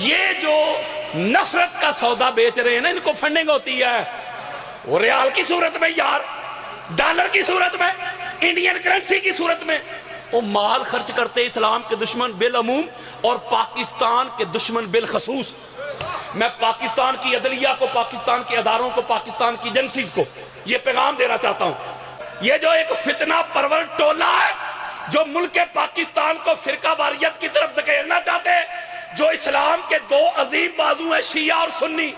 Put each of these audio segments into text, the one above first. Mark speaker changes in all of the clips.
Speaker 1: یہ جو نفرت کا سودا بیچ رہے ہیں نا، ان کو فنڈنگ ہوتی ہے وہ ریال کی صورت میں یار، ڈالر کی صورت میں، انڈین کرنسی کی صورت میں، وہ مال خرچ کرتے اسلام کے دشمن بالعموم اور پاکستان کے دشمن بالخصوص۔ میں پاکستان کی عدلیہ کو، پاکستان کے اداروں کو، پاکستان کی ایجنسیز کو یہ پیغام دینا چاہتا ہوں، یہ جو ایک فتنہ پرور ٹولہ ہے جو ملک پاکستان کو فرقہ واریت کی طرف دھکیلنا چاہتے ہیں، جو اسلام کے دو عظیم بازو ہیں شیعہ اور سنی،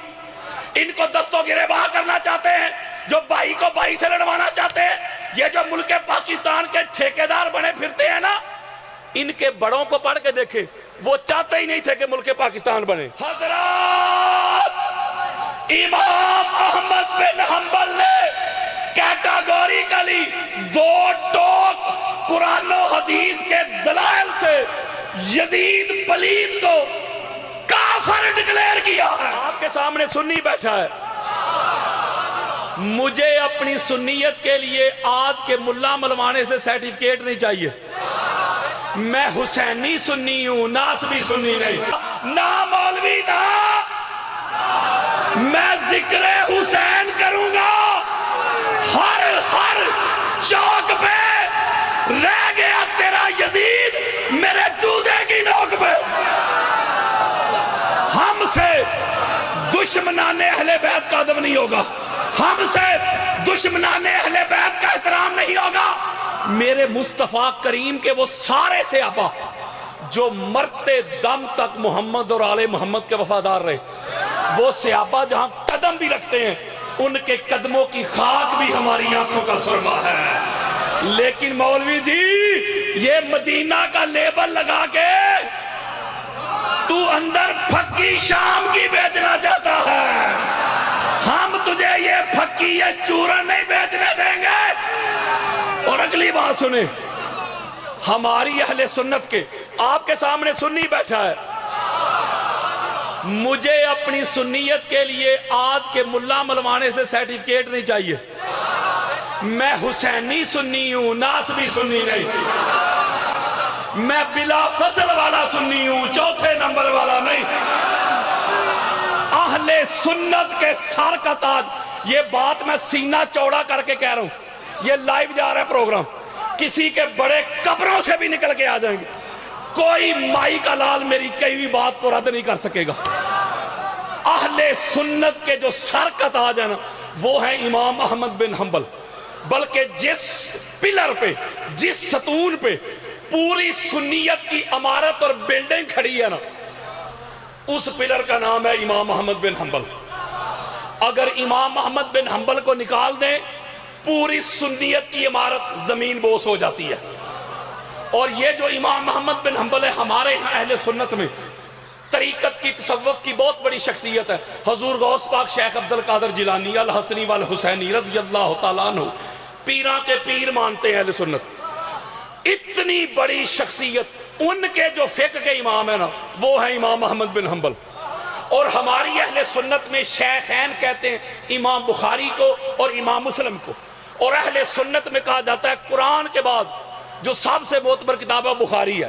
Speaker 1: ان کو دستوں گریباں کرنا چاہتے ہیں، جو بھائی کو بھائی سے لڑوانا چاہتے ہیں، یہ جو ملک پاکستان کے ٹھیکیدار بنے پھرتے ہیں نا، ان کے بڑوں کو پڑھ کے دیکھیں، وہ چاہتے ہی نہیں تھے کہ ملک پاکستان بنے۔ حضرات، امام احمد بن حنبل نے کیٹاگوریکلی دو ٹوک قرآن و حدیث کے دلائل سے یزید پلید کو کافر ڈکلیئر کیا ہے۔ آپ کے سامنے سنی بیٹھا ہے، مجھے اپنی سنیت کے لیے آج کے ملا ملوانے سے سرٹیفکیٹ نہیں چاہیے، میں حسینی سنی ہوں، ناسبی سنی نہیں، نہ مولوی نہ، میں ذکر حسین کروں گا، ہر چوک پہ رہ گیا تیرا یزید میرے جوتے کی نوک پہ۔ ہم سے دشمنان اہل بیت کا ادب نہیں ہوگا، ہم سے دشمنان اہل بیت کا احترام نہیں ہوگا۔ میرے مصطفیٰ کریم کے وہ سارے صحابہ جو مرتے دم تک محمد اور آل محمد کے وفادار رہے، وہ صحابہ جہاں قدم بھی رکھتے ہیں ان کے قدموں کی خاک بھی ہماری آنکھوں کا سرما ہے۔ لیکن مولوی جی یہ مدینہ کا لیبل لگا کے تو اندر پھکی شام کی بیچنا چاہتا ہے، ہم تجھے یہ پھکی یہ چورن نہیں بیچنے دیں گے۔ اور اگلی بات سنیں، ہماری اہل سنت کے، آپ کے سامنے سنی بیٹھا ہے، مجھے اپنی سنیت کے لیے آج کے ملا ملوانے سے سرٹیفکیٹ نہیں چاہیے، میں حسینی سنی ہوں، ناسبی سنی نہیں، میں بلا فصل والا سنی ہوں، چوتھے نمبر والا نہیں۔ اہل سنت کے سر کا تاج، یہ بات میں سینہ چوڑا کر کے کہہ رہا ہوں، یہ لائیو جا رہا ہے پروگرام، کسی کے بڑے قبروں سے بھی نکل کے آ جائیں گے، کوئی مائی کا لال میری کئی ہوئی بات کو رد نہیں کر سکے گا۔ اہل سنت کے جو سر کا تاج ہے نا، وہ ہے امام احمد بن حنبل، بلکہ جس پلر پہ، جس ستون پہ پوری سنیت کی عمارت اور بلڈنگ کھڑی ہے نا، اس پلر کا نام ہے امام احمد بن حنبل۔ اگر امام احمد بن حنبل کو نکال دیں، پوری سنیت کی عمارت زمین بوس ہو جاتی ہے۔ اور یہ جو امام محمد بن حنبل ہے، ہمارے یہاں اہل سنت میں طریقت کی، تصوف کی بہت بڑی شخصیت ہے۔ حضور غوث پاک شیخ عبد القادر جیلانی الحسنی والحسینی رضی اللہ تعالیٰ عنہ پیراں کے پیر مانتے ہیں اہل سنت، اتنی بڑی شخصیت، ان کے جو فقہ کے امام ہیں نا، وہ ہیں امام احمد بن حنبل۔ اور ہماری اہل سنت میں شیخین کہتے ہیں امام بخاری کو اور امام مسلم کو، اور اہل سنت میں کہا جاتا ہے قرآن کے بعد جو سب سے معتبر کتاب ہے بخاری ہے۔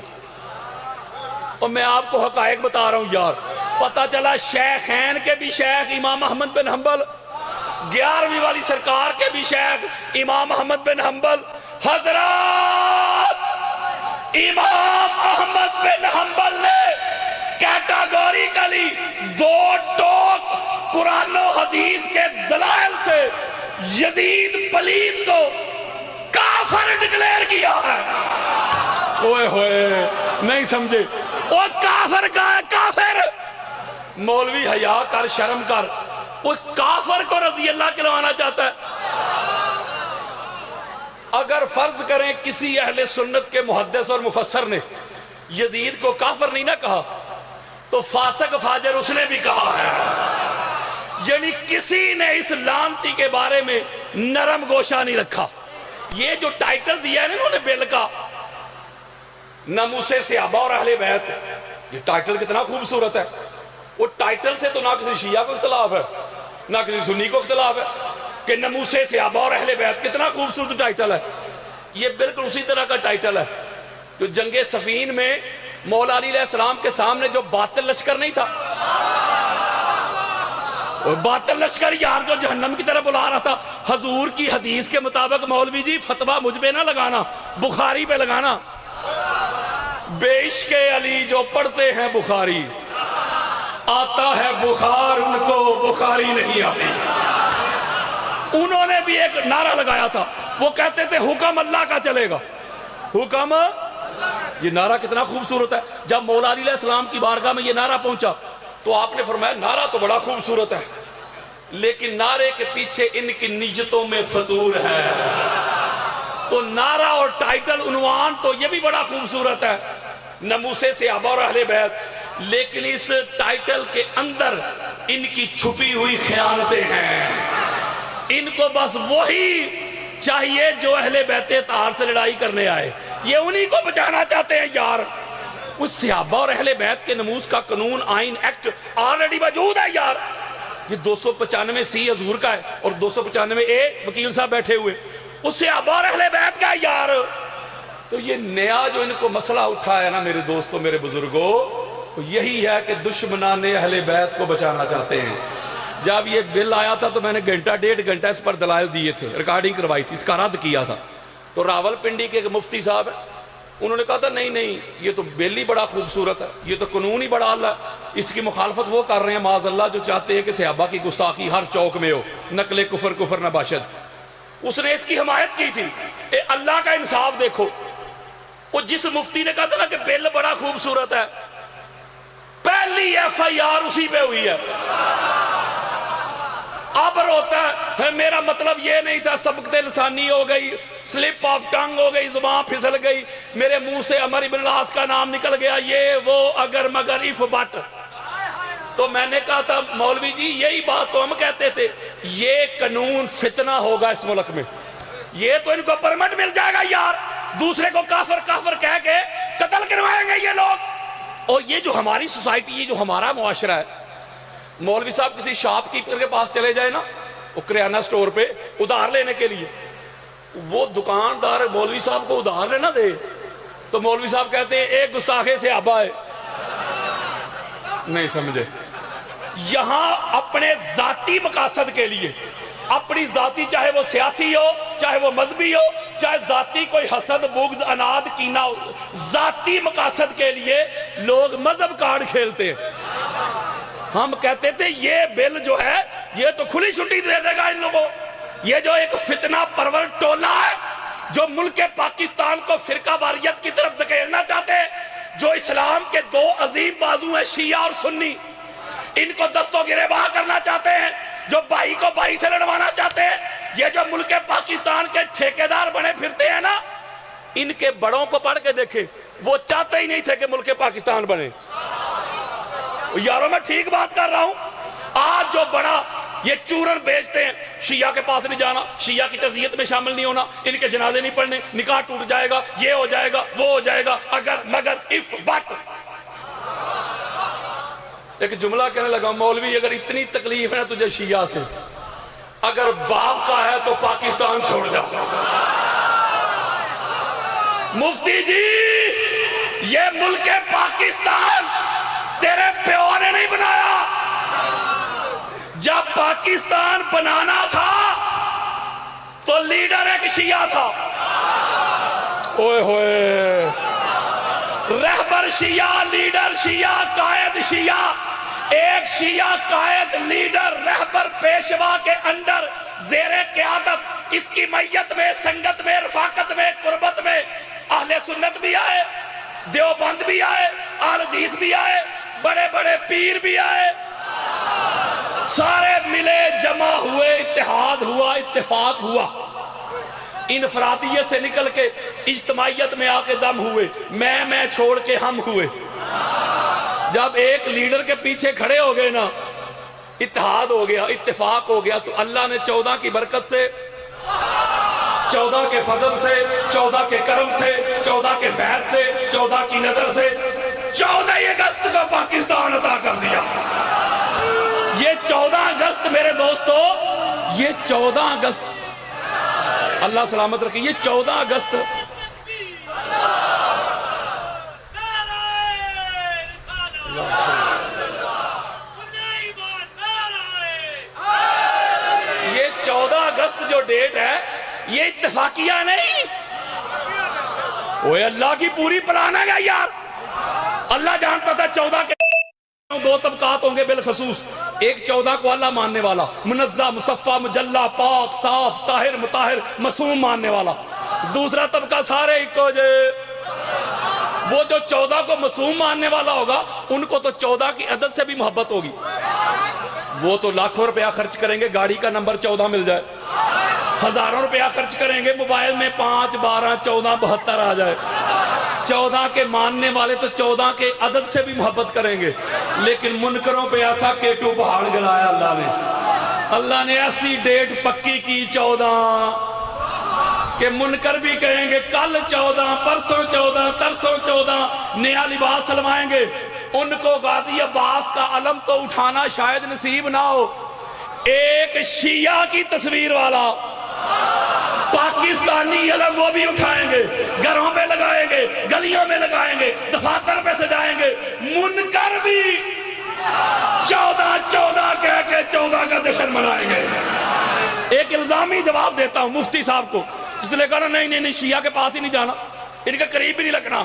Speaker 1: اور میں آپ کو حقائق بتا رہا ہوں یار، پتہ چلا شیخین کے بھی شیخ امام احمد بن حنبل، 11ویں والی سرکار کے بھی شیخ امام احمد بن حنبل۔ حضرات، امام احمد بن حنبل نے کیٹاگوریکلی دو ٹوک قرآن و حدیث کے دلائل سے یزید پلید کو کافر ڈکلیئر کیا ہے۔ اوئے ہوئے نہیں سمجھے، وہ کافر کا ہے، کافر۔ مولوی حیا کر، شرم کر، وہ کافر کو رضی اللہ کہلوانا چاہتا ہے۔ اگر فرض کریں کسی اہل سنت کے محدث اور مفسر نے یزید کو کافر نہیں نہ کہا، تو فاسق فاجر اس نے بھی کہا ہے۔ یعنی کسی نے اس لعنتی کے بارے میں نرم گوشہ نہیں رکھا۔ یہ جو ٹائٹل دیا ہے نا انہوں نے بل کا، ناموس صحابہ اور اہل بیت، یہ ٹائٹل کتنا خوبصورت ہے۔ وہ ٹائٹل سے تو نہ کسی شیعہ کو اختلاف ہے، نہ کسی سنی کو اختلاف ہے، کہ ناموس صحابہ اور اہل بیت، کتنا خوبصورت ٹائٹل ہے۔ یہ بالکل اسی طرح کا ٹائٹل ہے جو جنگ صفین میں مولا علی علیہ السلام کے سامنے جو باطل لشکر نہیں تھا، اور باطل لشکر یار جو جہنم کی طرف بلا رہا تھا، حضور کی حدیث کے مطابق مولوی جی فتویٰ مجھ پہ نہ لگانا، بخاری پہ لگانا۔ بے عشق علی جو پڑھتے ہیں بخاری، آتا ہے بخار ان کو بخاری نہیں آتی۔ انہوں نے بھی ایک نعرہ لگایا تھا، وہ کہتے تھے حکم اللہ کا چلے گا، حکم۔ یہ نعرہ کتنا خوبصورت ہے۔ جب مولا علی علیہ السلام کی بارگاہ میں یہ نعرہ پہنچا تو آپ نے فرمایا نعرہ تو بڑا خوبصورت ہے، لیکن نعرے کے پیچھے ان کی نیتوں میں فطور ہے۔ تو نعرہ اور ٹائٹل عنوان تو یہ بھی بڑا خوبصورت ہے، ناموسِ صحابہ اور اہل بیت، لیکن اس ٹائٹل کے اندر ان کی چھپی ہوئی خیانتیں ہیں۔ ان کو بس وہی چاہیے جو اہل بیت اطہار سے لڑائی کرنے آئے، یہ انہی کو بچانا چاہتے ہیں یار۔ اس صحابہ اور اہل بیت کے ناموس کا قانون، آئین، ایکٹ آلریڈی موجود ہے یار۔ یہ 295 حضور کا ہے اور 295 وکیل صاحب بیٹھے ہوئے، اس صحابہ اور اہل بیت کا ہے یار۔ تو یہ نیا جو ان کو مسئلہ اٹھا ہے نا میرے دوستوں، میرے بزرگوں، یہی ہے کہ دشمنان اہل بیت کو بچانا چاہتے ہیں۔ جب یہ بل آیا تھا تو میں نے گھنٹہ 1.5 گھنٹہ اس پر دلائل دیے تھے، ریکارڈنگ کروائی تھی، اس کا رد کیا تھا۔ تو راول پنڈی کے ایک مفتی صاحب ہیں، انہوں نے کہا تھا نہیں نہیں یہ تو بل ہی بڑا خوبصورت ہے، یہ تو قانون ہی بڑا اعلیٰ ہے، اس کی مخالفت وہ کر رہے ہیں معاذ اللہ جو چاہتے ہیں کہ صحابہ کی گستاخی ہر چوک میں ہو، نقل کفر کفر نباشد۔ اس نے اس کی حمایت کی تھی۔ اے اللہ کا انصاف دیکھو، وہ جس مفتی نے کہا تھا نا کہ بل بڑا خوبصورت ہے، پہلی FIR اسی پہ ہوئی ہے۔ اب روتا ہے میرا مطلب یہ نہیں تھا، سبقت لسانی ہو گئی، سلپ آف ٹنگ ہو گئی، زبان پھسل گئی، میرے منہ سے عمر ابن العاص کا نام نکل گیا، یہ وہ اگر مگر اف بٹ۔ تو میں نے کہا تھا مولوی جی یہی بات تو ہم کہتے تھے، یہ قانون فتنہ ہوگا اس ملک میں، یہ تو ان کو پرمٹ مل جائے گا یار، دوسرے کو کافر کافر کہہ کے قتل کروائیں گے یہ لوگ۔ اور یہ جو ہماری سوسائٹی، یہ جو ہمارا معاشرہ ہے، مولوی صاحب کسی شاپ کیپر کے پاس چلے جائے نا، وہ کریانہ سٹور پہ ادھار لینے کے لیے، وہ دکاندار مولوی صاحب کو ادھار لینا دے تو مولوی صاحب کہتے ہیں ایک گستاخ صحابہ ہے۔ نہیں سمجھے؟ یہاں اپنے ذاتی مقاصد کے لیے، اپنی ذاتی، چاہے وہ سیاسی ہو، چاہے وہ مذہبی ہو، چاہے ذاتی کوئی حسد بغض اناد کینہ ہو، ذاتی مقاصد کے لیے لوگ مذہب کارڈ کھیلتے ہیں۔ ہم کہتے تھے یہ بل جو ہے یہ تو کھلی چھٹی دے دے گا ان لوگوں، یہ جو ایک فتنہ پرور ٹولہ ہے جو ملک پاکستان کو فرقہ واریت کی طرف دھکیلنا چاہتے ہیں، جو اسلام کے دو عظیم بازو ہیں شیعہ اور سنی، ان کو دست و گریباں کرنا چاہتے ہیں، جو بھائی کو بھائی سے لڑوانا چاہتے ہیں۔ یہ جو ملک پاکستان کے ٹھیکیدار بنے پھرتے ہیں نا، ان کے بڑوں کو پڑھ کے دیکھیں، وہ چاہتے ہی نہیں تھے کہ ملک پاکستان بنے۔ یاروں میں ٹھیک بات کر رہا ہوں؟ آج جو بڑا یہ چورن بیچتے ہیں، شیعہ کے پاس نہیں جانا، شیعہ کی تزیت میں شامل نہیں ہونا، ان کے جنازے نہیں پڑھنے، نکاح ٹوٹ جائے گا، یہ ہو جائے گا، وہ ہو جائے گا، اگر مگر اف بٹ۔ ایک جملہ کہنے لگا مولوی اگر اتنی تکلیف ہے تجھے شیعہ سے، اگر باپ کا ہے تو پاکستان چھوڑ جا۔ مفتی جی یہ ملک پاکستان تیرے پیو نے نہیں بنایا، جب پاکستان بنانا تھا تو لیڈر ایک شیعہ تھا، اوئے ہوئے، رہبر شیعہ، لیڈر شیعہ، قائد شیعہ، ایک شیعہ قائد، لیڈر، رہبر، پیشوا کے اندر زیر قیادت، اس کی میت میں، سنگت میں، رفاقت میں، قربت میں اہل سنت بھی آئے، دیوبند بھی آئے، اہل حدیث بھی آئے، بڑے بڑے پیر بھی آئے، سارے ملے، جمع ہوئے، اتحاد ہوا، اتفاق ہوا، انفرادیت سے نکل کے اجتماعیت میں آ کے ضم ہوئے، میں چھوڑ کے ہم ہوئے۔ جب ایک لیڈر کے پیچھے کھڑے ہو گئے نا، اتحاد ہو گیا، اتفاق ہو گیا، تو اللہ نے 14 کی برکت سے، 14 کے فضل سے، 14 کے کرم سے، 14 کے فیض سے، 14 کی نظر سے 14 اگست کا پاکستان عطا کر دیا۔ یہ 14 اگست میرے دوستو، یہ 14 اگست، اللہ سلامت رکھے، یہ 14 اگست ڈیٹ ہے یہ اتفاقیہ نہیں، وہ اللہ کی پوری پلان ہے یار۔ اللہ جانتا تھا 14 کے 2 طبقات ہوں گے بالخصوص، ایک 14 کو اللہ ماننے والا، منزہ مصفہ مجلہ پاک صاف طاہر مطہر معصوم ماننے والا، دوسرا طبقہ سارے ایک ہو جائے، وہ جو 14 کو معصوم ماننے والا ہوگا ان کو تو 14 کی عدد سے بھی محبت ہوگی، وہ تو لاکھوں روپیہ خرچ کریں گے گاڑی کا نمبر 14 مل جائے، ہزاروں روپیہ خرچ کریں گے موبائل میں 5 12 14 72 آ جائے۔ 14 کے ماننے والے تو 14 کے عدد سے بھی محبت کریں گے، لیکن منکروں پہ ایسا کیٹو پہاڑ گرایا اللہ نے ایسی ڈیٹ پکی کی 14 کہ منکر بھی کہیں گے کل 14 پرسوں 14 ترسوں 14 نیا لباس سلوائیں گے، ان کو غازی عباس کا علم تو اٹھانا شاید نصیب نہ ہو، ایک شیعہ کی تصویر والا پاکستانی علم وہ بھی اٹھائیں گے، گھروں میں لگائیں گے، گلیوں میں لگائیں گے، دفاتر پہ سجائیں گے، منکر بھی 14 14 کہہ کے 14 کا جشن منائیں گے۔ ایک الزامی جواب دیتا ہوں مفتی صاحب کو، اس نے کہا نہیں شیعہ کے پاس ہی نہیں جانا، ان کے قریب بھی نہیں لگنا،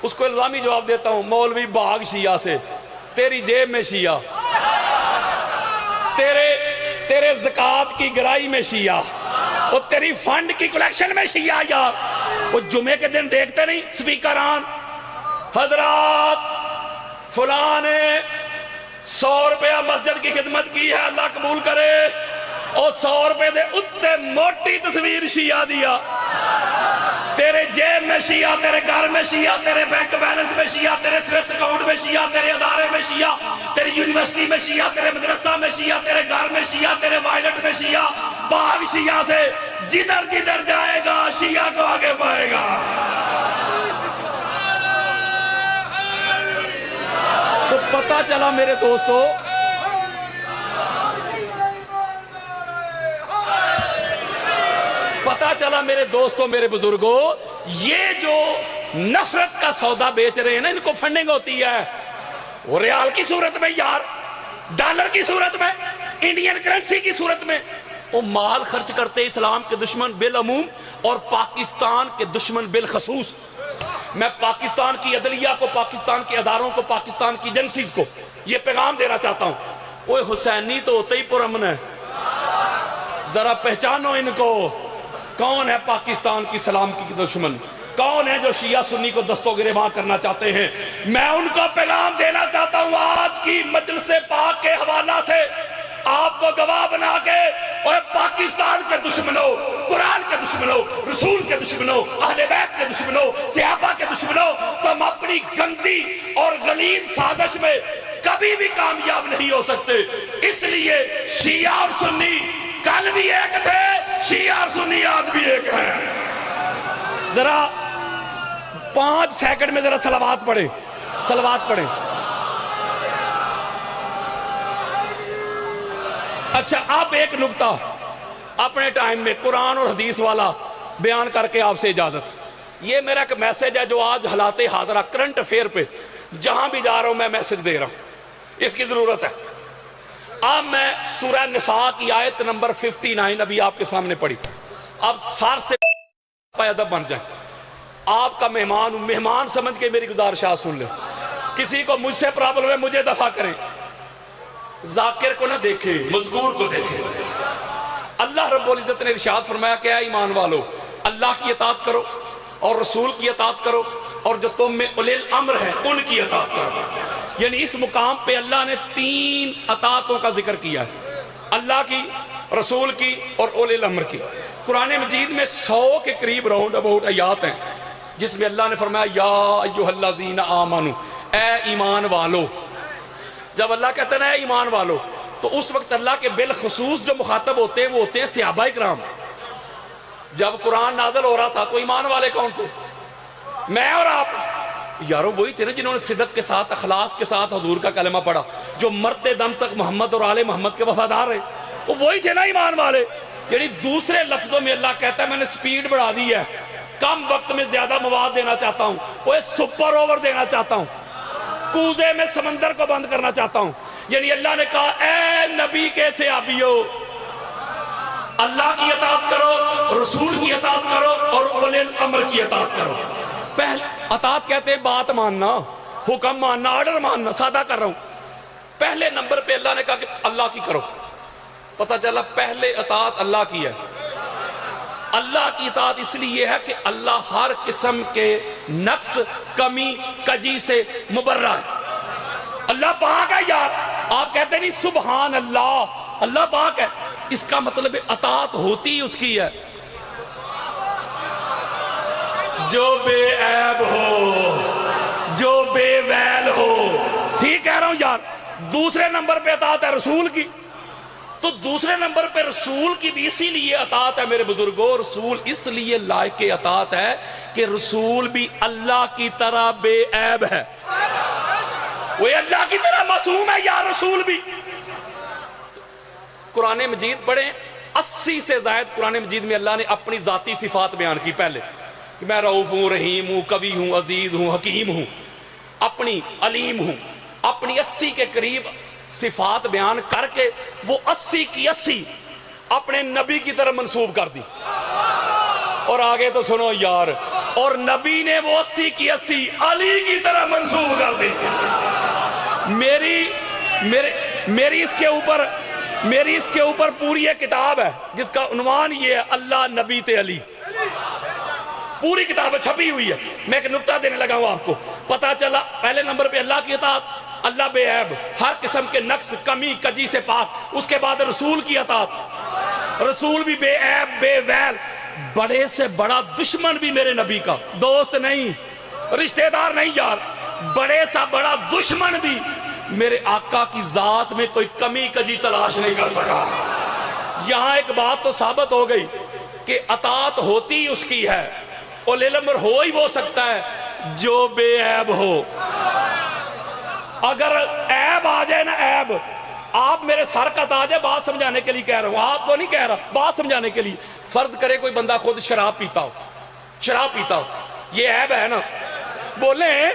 Speaker 1: اس کو الزامی جواب دیتا ہوں مولوی باغ شیعہ سے، تیری جیب میں شیعہ، تیرے زکوٰۃ کی گرائی میں شیعہ، اور تیری فنڈ کی کلیکشن میں شیعہ یار۔ وہ جمعے کے دن دیکھتے نہیں سپیکران حضرات فلاں نے 100 روپیہ مسجد کی خدمت کی ہے اللہ قبول کرے، اور 100 روپے دے اتے موٹی تصویر شیعہ دیا، تیرے جیب میں شیعہ، تیرے گھر میں شیعہ، تیرے بینک بیلنس میں شیعہ، تیرے سویس اکاؤنٹ میں شیعہ، تیرے ادارے میں شیعہ، تیری یونیورسٹی میں شیعہ، تیرے مدرسہ میں شیعہ، تیرے گھر میں شیعہ، تیرے وائلٹ میں شیعہ، باغ شیعہ سے جدھر جدھر جائے گا شیعہ کو آگے پائے گا۔ تو پتہ چلا میرے دوستو، پتہ چلا میرے دوستوں میرے بزرگوں، یہ جو نفرت کا سودا بیچ رہے ہیں نا، ان کو فنڈنگ ہوتی ہے، وہ ریال کی صورت میں یار، ڈالر کی صورت میں، انڈین کرنسی کی صورت میں، وہ مال خرچ کرتے اسلام کے دشمن بالعموم اور پاکستان کے دشمن بالخصوص۔ میں پاکستان کی عدلیہ کو، پاکستان کے اداروں کو، پاکستان کی ایجنسیز کو یہ پیغام دینا چاہتا ہوں، وہ حسینی تو ہوتے ہی پرامن ہے، ذرا پہچانو ان کو، کون ہے پاکستان کی سلامتی کی دشمن، کون ہے جو شیعہ سنی کو دست و گریباں کرنا چاہتے ہیں۔ میں ان کو پیغام دینا چاہتا ہوں آج کی مجلس پاک کے حوالہ سے، آپ کو گواہ بنا کے، اور پاکستان کے دشمنوں، قرآن کے دشمنوں، رسول کے دشمنوں، اہل بیت کے دشمنوں، صحابہ کے دشمنوں، تم اپنی گندی اور غلیظ سازش میں کبھی بھی کامیاب نہیں ہو سکتے۔ اس لیے شیعہ اور سنی کل بھی ایک تھے، شیعہ اور سنی آج بھی ایک ہے۔ ذرا 5 سیکنڈ میں ذرا صلوات پڑھیں، صلوات پڑھیں۔ اچھا اب ایک نکتہ اپنے ٹائم میں قرآن اور حدیث والا بیان کر کے آپ سے اجازت، یہ میرا ایک میسج ہے جو آج حالات حاضرہ کرنٹ افیئر پہ جہاں بھی جا رہا ہوں میں میسج دے رہا ہوں، اس کی ضرورت ہے۔ اب میں سورہ نساء کی آیت نمبر 59 ابھی آپ کے سامنے پڑھی، اب سار سے ادب بن جائیں، آپ کا مہمان ہوں، مہمان سمجھ کے میری گزارشات سن لیں، کسی کو مجھ سے پرابلم ہے مجھے دفع کریں، ذاکر کو نہ دیکھے مذکور کو دیکھے۔ اللہ رب العزت نے ارشاد فرمایا کہ اے ایمان والو اللہ کی اطاعت کرو اور رسول کی اطاعت کرو اور جو تم میں اولی الامر ہیں ان کی اطاعت کرو۔ یعنی اس مقام پہ اللہ نے 3 اطاعتوں کا ذکر کیا ہے، اللہ کی، رسول کی اور اولی الامر کی۔ قرآن مجید میں 100 کے قریب راؤنڈ اباؤٹ آیات ہیں جس میں اللہ نے فرمایا یا ایھا الذین آمنوا، اے ایمان والو۔ جب اللہ کہتا ہے نا اے ایمان والو تو اس وقت اللہ کے بالخصوص جو مخاطب ہوتے ہیں وہ ہوتے ہیں صحابہ کرام۔ جب قرآن نازل ہو رہا تھا تو ایمان والے کون تھے؟ میں اور آپ یارو وہی تھے نا جنہوں نے صدق کے ساتھ اخلاص کے ساتھ حضور کا کلمہ پڑھا، جو مرتے دم تک محمد اور آل محمد کے وفادار رہے، وہ وہی تھے نا ایمان والے۔ یعنی دوسرے لفظوں میں اللہ کہتا ہے میں نے سپیڈ بڑھا دی ہے، کم وقت میں زیادہ مواد دینا چاہتا ہوں، وہ سپر اوور دینا چاہتا ہوں، کوزے میں سمندر کو بند کرنا چاہتا ہوں۔ یعنی اللہ نے کہا اے نبی کے صحابیو، اللہ کی اطاعت کرو، رسول کی اطاعت کرو اور اولی الامر کی اطاعت کرو۔ پہلے اطاعت کہتے ہیں بات ماننا، حکم ماننا، آرڈر ماننا، سادہ کر رہا ہوں۔ پہلے نمبر پہ اللہ نے کہا کہ اللہ کی کرو، پتہ چلا پہلے اطاعت اللہ کی ہے۔ اللہ کی اطاعت اس لیے ہے کہ اللہ ہر قسم کے نقص، کمی، کجی سے مبرہ ہے۔ اللہ پاک ہے یار، آپ کہتے نہیں سبحان اللہ، اللہ پاک ہے، اس کا مطلب اطاعت ہوتی اس کی ہے جو بے عیب ہو، جو بے ویل ہو۔ ٹھیک کہہ رہا ہوں یار۔ دوسرے نمبر پہ اطاعت ہے رسول کی، تو دوسرے نمبر پہ رسول کی بھی اسی لیے اطاعت ہے میرے بزرگوں۔ رسول اس لیے لائق اطاعت ہے کہ رسول بھی اللہ کی طرح بے عیب ہے، وہ اللہ کی طرح معصوم ہے یا رسول بھی۔ قرآن مجید پڑھیں، 80 سے زائد قرآن مجید میں اللہ نے اپنی ذاتی صفات بیان کی۔ پہلے کہ میں رؤوف ہوں، رحیم ہوں، کبھی ہوں، عزیز ہوں، حکیم ہوں، اپنی علیم ہوں، اپنی 80 کے قریب صفات بیان کر کے وہ 80 کی 80 اپنے نبی کی طرف منسوب کر دی۔ اور آگے تو سنو یار، اور نبی نے وہ 80 کی 80 علی کی طرح منسوب کر دی۔ میری اس کے اوپر پوری ایک کتاب ہے جس کا عنوان یہ ہے اللہ نبی تے علی، پوری کتاب چھپی ہوئی ہے۔ میں ایک نقطہ دینے لگا ہوں آپ کو، پتا چلا پہلے نمبر پہ اللہ کی اطاعت، اللہ بے عیب، ہر قسم کے نقص، کمی، کجی سے پاک۔ اس کے بعد رسول کی اطاعت، رسول بھی بے عیب، بے ویل، بڑے سے بڑا دشمن بھی میرے نبی کا دوست نہیں، رشتہ دار نہیں یار، بڑے سا بڑا دشمن بھی میرے آقا کی ذات میں کوئی کمی کجی تلاش نہیں کر سکا۔ یہاں ایک بات تو ثابت ہو گئی کہ اطاعت ہوتی اس کی ہے، اولی الامر ہو ہی وہ سکتا ہے جو بے عیب ہو۔ اگر عیب آ جائے نا، عیب، آپ میرے سر کا تاج ہے، بات سمجھانے کے لیے کہہ رہا ہوں، آپ کو نہیں کہہ رہا، بات سمجھانے کے لیے۔ فرض کرے کوئی بندہ خود شراب پیتا ہو، یہ عیب ہے نا؟ بولیں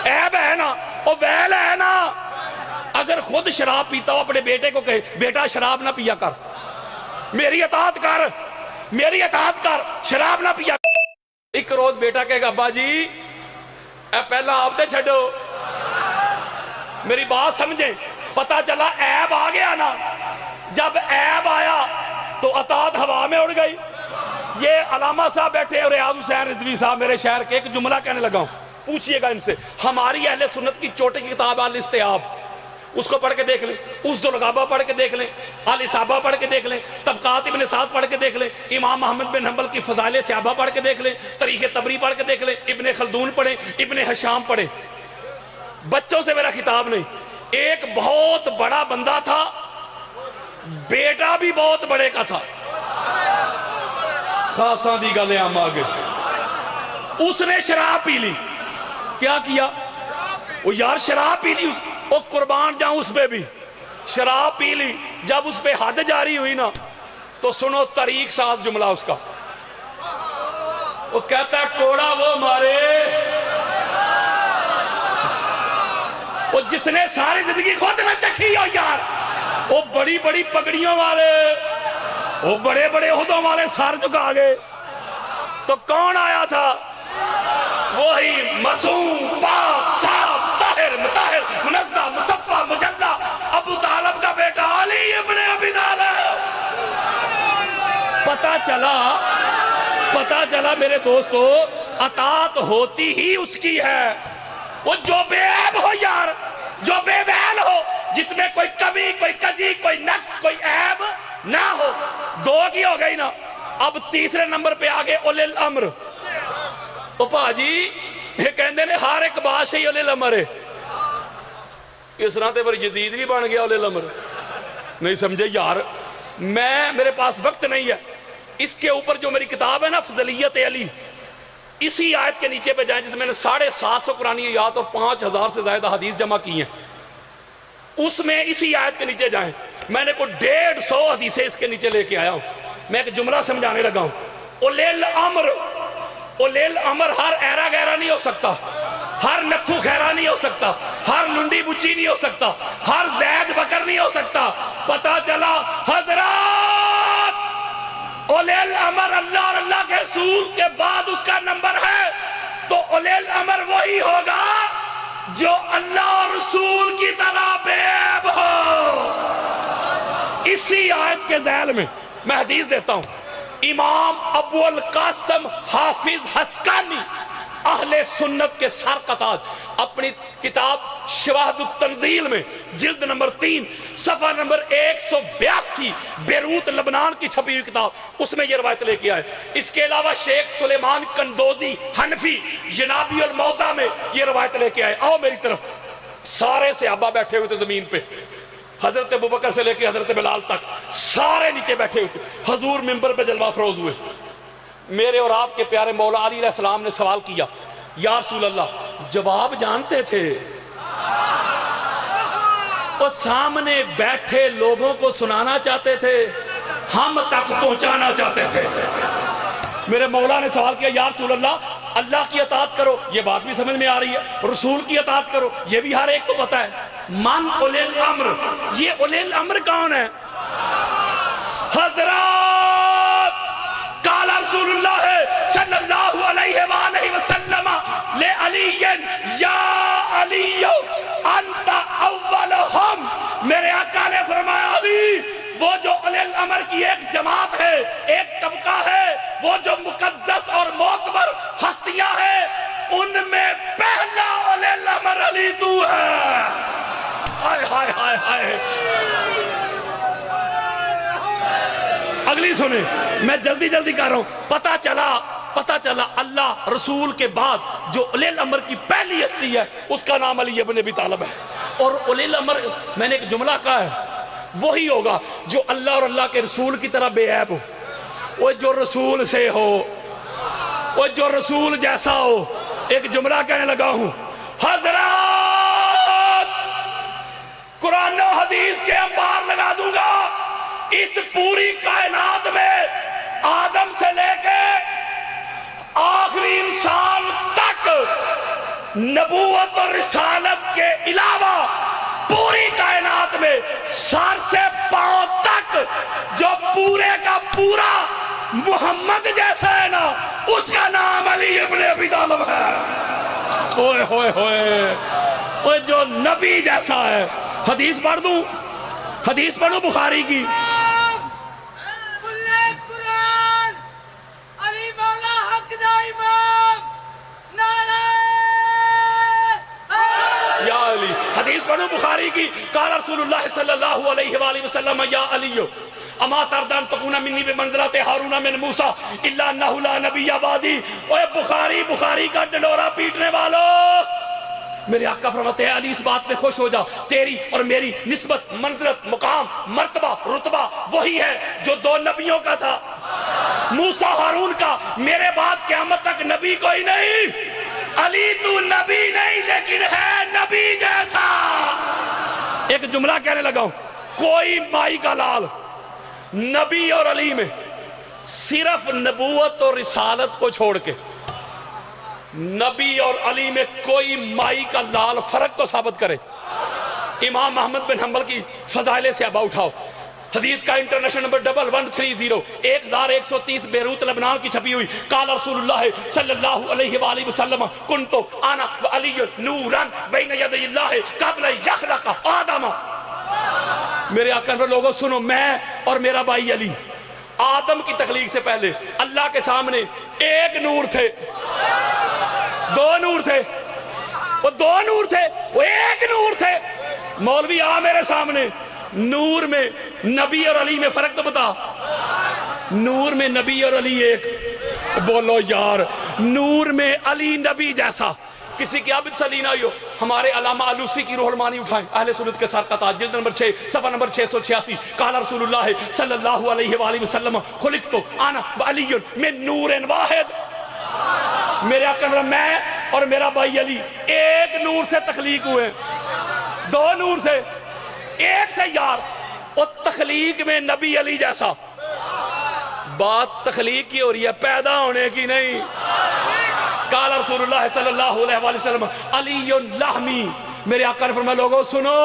Speaker 1: عیب ہے نا؟ اور ویل ہے نا؟ اگر خود شراب پیتا ہو اپنے بیٹے کو کہے بیٹا شراب نہ پیا کر، میری اطاعت کر، شراب نہ پیا کر۔ ایک روز بیٹا کہے گا ابا جی اے پہلا آپ تے چھڑو، میری بات سمجھیں، پتا چلا عیب آ گیا نا۔ جب عیب آیا تو اطاعت ہوا میں اڑ گئی۔ یہ علامہ صاحب بیٹھے اور ریاض حسین رضوی صاحب میرے شہر کے، ایک جملہ کہنے لگا ہوں، پوچھئے گا ان سے، ہماری اہل سنت کی چھوٹی کی کتاب الاستیاب، اس کو پڑھ کے دیکھ لیں، اس دلغابہ پڑھ کے دیکھ لیں، الاصابہ پڑھ کے دیکھ لیں، طبقات ابن سعد پڑھ کے دیکھ لیں، امام محمد بن حنبل کی فضائل صحابہ پڑھ کے دیکھ لیں، تاریخ طبری پڑھ کے دیکھ لیں، ابن خلدون پڑھیں، ابن حشام پڑھیں۔ بچوں سے میرا خطاب نہیں، ایک بہت بڑا بندہ تھا، بیٹا بھی بہت بڑے کا تھا، خاصاں دی گلے ہم آگے، اس نے شراب پی لی۔ کیا کیا؟ وہ یار شراب پی لی، وہ قربان جاؤں اس پہ بھی، شراب پی لی۔ جب اس پہ حد جاری ہوئی نا تو سنو طریق ساز جملہ اس کا، وہ کہتا ہے کوڑا وہ مارے وہ جس نے ساری زندگی خود نہ چکھی ہو یار، وہ بڑی بڑی پگڑیوں والے، وہ بڑے بڑے عہدوں والے سر جھکا گئے، تو کون آیا تھا؟ وہی معصوم، پاک، صاف، طاہر، مطہر، منزہ، مصفہ، مجلہ، ابو طالب کا بیٹا علی ابن ابی طالب۔ پتا چلا میرے دوستو، اطاعت ہوتی ہی اس کی ہے، وہ جو بے عیب ہو یار، جو بے ویل ہو، جس میں کوئی کمی، کوئی کجی، کوئی نقص، کوئی عیب نہ ہو۔ دو کی ہو گئی نا، اب تیسرے نمبر پہ آگے اولی الامر۔ او پاجی یہ کہندے نے ہر ایک بادشاہ اولی الامر ہے، اس طرح تے پر یزید بھی بن گیا اولی الامر، نہیں سمجھے یار؟ میرے پاس وقت نہیں ہے، اس کے اوپر جو میری کتاب ہے نا فضلیت علی، اسی آیت کے نیچے پہ جائیں جس میں نے 750 قرآنی آیات اور 5000 سے زائدہ حدیث جمع کی ہیں، اس میں اسی آیت کے نیچے جائیں، میں نے کوئی 150 حدیثیں اس کے نیچے لے کے آیا ہوں۔ میں ایک جملہ سمجھانے لگا ہوں، اولی الامر ہر ایرا گیرا نہیں ہو سکتا، ہر نتھو خیرہ نہیں ہو سکتا، ہر لنڈی بچی نہیں ہو سکتا، ہر زید بکر نہیں ہو سکتا۔ پتا چلا حضرات وہی ہوگا جو اللہ اور رسول کی طرح بے عیب ہو۔ اسی آیت کے ذیل میں میں حدیث دیتا ہوں، امام ابو القاسم حافظ حسقانی اہل سنت کے سر کا تاج اپنی کتاب شواہد التنزیل میں جلد نمبر 3 صفحہ نمبر 182 بیروت لبنان کی چھپی ہوئی کتاب، اس میں یہ روایت لے کے آئے۔ اس کے علاوہ شیخ سلیمان قندوزی حنفی جنابی الموضع میں یہ روایت لے کے آئے۔ آؤ میری طرف، سارے صحابہ بیٹھے ہوئے تھے زمین پہ، حضرت ابوبکر سے لے کے حضرت بلال تک سارے نیچے بیٹھے ہوئے تھے، حضور منبر پہ جلوہ افروز ہوئے۔ میرے اور آپ کے پیارے مولا علی علیہ السلام نے سوال کیا، یا رسول اللہ، جواب جانتے تھے؟ وہ سامنے بیٹھے لوگوں کو سنانا چاہتے تھے، ہم تک پہنچانا چاہتے تھے۔ میرے مولا نے سوال کیا، یا رسول اللہ، اللہ کی اطاعت کرو، یہ بات بھی سمجھ میں آ رہی ہے، رسول کی اطاعت کرو، یہ بھی ہر ایک کو پتا ہے، من اولی الامر، یہ اولی الامر کون ہے؟ حضرات قال رسول اللہ صلی اللہ علیہ وآلہ وسلم لے علی یا علی انت اولہم، میرے آقا نے فرمایا علی، وہ جو اولی الامر کی ایک جماعت ہے، ایک طبقہ ہے، وہ جو مقدس اور معتبر ہستیاں ہیں، ان میں پہلا اولی الامر علی تو ہے۔ ہائے ہائے ہائے ہائے، اگلی سنیں، میں جلدی جلدی کر رہا ہوں۔ پتہ چلا اللہ رسول کے بعد جو اولی الامر کی پہلی ہستی ہے اس کا نام علی ابن ابی طالب ہے، اور اولی الامر میں نے ایک جملہ کہا ہے وہی ہوگا جو اللہ اور اللہ کے رسول کی طرح بے عیب ہو، وہ جو رسول سے ہو، وہ جو رسول جیسا ہو۔ ایک جملہ کہنے لگا ہوں، حضرات قرآن و حدیث کے انبار لگا دوں گا، اس پوری کائنات میں آدم سے لے کے آخری انسان تک نبوت اور رسالت کے علاوہ پوری کائنات میں سر سے پاؤں تک جو پورے کا پورا محمد جیسا ہے نا، اس کا نام علی ابن ابی طالب ہے۔ ہوئے ہوئے ہوئے، وہ جو نبی جیسا ہے۔ حدیث پڑھ دوں، حدیث پڑھوں بخاری کی، حدیث پڑھو بخاری کی، قال رسول اللہ صلی اللہ علیہ وآلہ وسلم یا علی اما تردان تکون منی بمنزلت ہارون من موسیٰ الا انہ لا نبی بعدی۔ اوہ بخاری کا ڈنڈورا پیٹنے والو، میرے آقا فرماتے ہیں علی اس بات میں خوش ہو جا، تیری اور میری نسبت، منزلت، مقام، مرتبہ، رتبہ وہی ہے جو دو نبیوں کا تھا، موسیٰ ہارون کا۔ میرے بعد قیامت تک نبی کوئی نہیں، علی تو نبی نہیں لیکن ہے نبی جیسا۔ ایک جملہ کہنے لگا ہوں، کوئی مائی کا لال نبی اور علی میں صرف نبوت اور رسالت کو چھوڑ کے نبی اور علی میں کوئی مائی کا لال فرق تو ثابت کرے۔ امام محمد بن حنبل کی فضائل سے ابا اٹھاؤ، حدیث کا انٹرنیشنل نمبر 1130 1130 بیروت لبنان کی چھپی ہوئی، قال رسول اللہ صلی اللہ علیہ وآلہ وسلم کنتو انا وعلی نورا بین یدی اللہ قبل یخلق آدم۔ میرے آقا نے لوگوں سنو، میں اور میرا بھائی علی آدم کی تخلیق سے پہلے اللہ کے سامنے ایک نور تھے، دو نور تھے، وہ دو نور تھے، وہ ایک نور تھے۔ مولوی آ میرے سامنے، نور میں نبی اور علی میں فرق تو بتا۔ نور میں نبی اور علی ایک، بولو یار، نور میں علی نبی جیسا، کسی کی عابد سلی نہ ہو۔ ہمارے علامہ علوسی کی روح المانی اٹھائیں، اہل سنت کے سر کا تاج، جلد نمبر 6 صفحہ نمبر 686، قال رسول اللہ صلی اللہ علیہ وآلہ وسلم خلقت انا وعلی من نور واحد۔ میرے آقا میں اور میرا بھائی علی ایک نور سے تخلیق ہوئے، دو نور سے، ایک سے یار، اور تخلیق میں نبی علی جیسا۔ بات تخلیق کی ہو رہی ہے، پیدا ہونے کی نہیں۔ قال رسول اللہ صلی اللہ علیہ وآلہ وسلم علی لحمی، میرے آقا نے فرمایا لوگوں سنو،